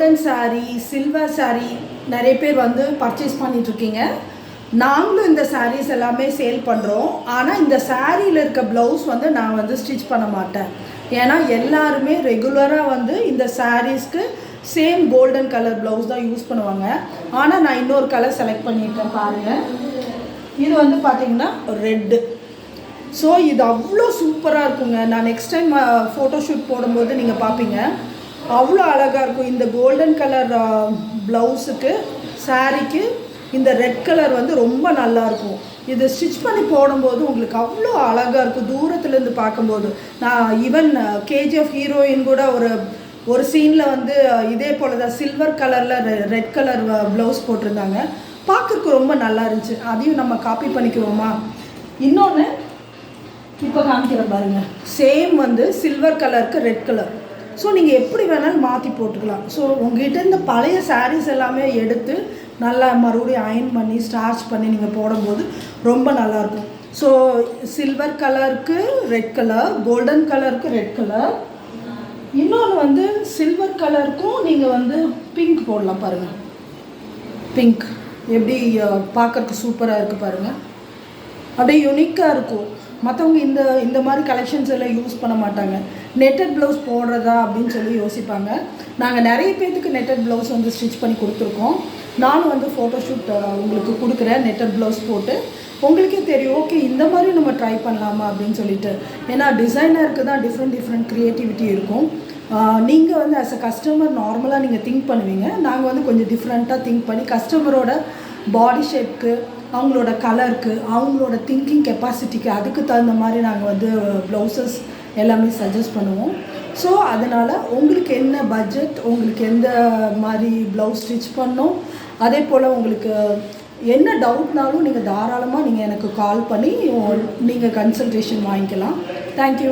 Golden sari, silver sari நிறைய பேர் வந்து பர்ச்சேஸ் பண்ணிகிட்ருக்கீங்க. நாங்களும் இந்த சாரீஸ் எல்லாமே சேல் பண்ணுறோம். ஆனால் இந்த சாரியில் இருக்க ப்ளவுஸ் வந்து நான் வந்து ஸ்டிச் பண்ண மாட்டேன். ஏன்னா எல்லாருமே ரெகுலராக வந்து இந்த சாரீஸ்க்கு சேம் கோல்டன் கலர் ப்ளவுஸ் தான் யூஸ் பண்ணுவாங்க. ஆனால் நான் இன்னொரு கலர் செலக்ட் பண்ணியிருக்கேன் பாருங்கள். இது வந்து பார்த்திங்கன்னா ரெட்டு. ஸோ இது அவ்வளோ சூப்பராக இருக்குங்க. நான் நெக்ஸ்ட் டைம் ஃபோட்டோஷூட் போடும்போது நீங்கள் பார்ப்பீங்க, அவ்வளோ அழகாக இருக்கும். இந்த கோல்டன் கலர் ப்ளவுஸுக்கு சாரீக்கு இந்த ரெட் கலர் வந்து ரொம்ப நல்லாயிருக்கும். இது ஸ்டிச் பண்ணி போடும்போது உங்களுக்கு அவ்வளோ அழகாக இருக்கும் தூரத்துலேருந்து பார்க்கும்போது. நான் ஈவன் கேஜிஎஃப் ஹீரோயின் கூட ஒரு சீனில் வந்து இதே போல் தான் சில்வர் கலரில் ரெட் கலர் ப்ளவுஸ் போட்டிருந்தாங்க. பார்க்குறக்கு ரொம்ப நல்லா இருந்துச்சு. அதையும் நம்ம காப்பி பண்ணிக்குவோமா? இன்னொன்று இப்போ காமிக்கிறேன் பாருங்கள். சேம் வந்து சில்வர் கலருக்கு ரெட் கலர். ஸோ நீங்கள் எப்படி வேணாலும் மாற்றி போட்டுக்கலாம். ஸோ உங்கள்கிட்ட இந்த பழைய சாரீஸ் எல்லாமே எடுத்து நல்லா மறுபடியும் அயன் பண்ணி ஸ்டார்ச் பண்ணி நீங்கள் போடும்போது ரொம்ப நல்லாயிருக்கும். ஸோ சில்வர் கலருக்கு ரெட் கலர், கோல்டன் கலருக்கு ரெட் கலர், இன்னொன்று வந்து சில்வர் கலருக்கும் நீங்கள் வந்து பிங்க் போடலாம் பாருங்கள். பிங்க் எப்படி பார்க்குறதுக்கு சூப்பராக இருக்குது பாருங்கள். அப்படியே யூனிக்காக இருக்கும். மற்றவங்க இந்த மாதிரி கலெக்ஷன்ஸ் எல்லாம் யூஸ் பண்ண மாட்டாங்க. நெட்டட் ப்ளவுஸ் போடுறதா அப்படின்னு சொல்லி யோசிப்பாங்க. நாங்கள் நிறைய பேர்த்துக்கு நெட்டட் ப்ளவுஸ் வந்து ஸ்டிச் பண்ணி கொடுத்துருக்கோம். நானும் வந்து ஃபோட்டோஷூட் உங்களுக்கு கொடுக்குறேன் நெட்டட் ப்ளவுஸ் போட்டு. உங்களுக்கே தெரியும், ஓகே இந்த மாதிரி நம்ம ட்ரை பண்ணலாமா அப்படின்னு சொல்லிட்டு. ஏன்னா டிசைனருக்கு தான் டிஃப்ரெண்ட் க்ரியேட்டிவிட்டி இருக்கும். நீங்கள் வந்து ஆஸ் அ கஸ்டமர் நார்மலாக நீங்கள் திங்க் பண்ணுவீங்க. நாங்கள் வந்து கொஞ்சம் டிஃப்ரெண்ட்டாக திங்க் பண்ணி கஸ்டமரோட பாடி ஷேப்க்கு, அவங்களோட கலருக்கு, அவங்களோட திங்கிங் கெப்பாசிட்டிக்கு அதுக்கு தகுந்த மாதிரி நாங்கள் வந்து ப்ளவுசஸ் எல்லாமே சஜஸ்ட் பண்ணுவோம். ஸோ அதனால் உங்களுக்கு என்ன பட்ஜெட், உங்களுக்கு எந்த மாதிரி ப்ளவுஸ் ஸ்டிச் பண்ணணும், அதே போல் உங்களுக்கு என்ன டவுட்னாலும் நீங்கள் தாராளமாக நீங்கள் எனக்கு கால் பண்ணி நீங்கள் கன்சல்டேஷன் வாங்கிக்கலாம். தேங்க்யூ.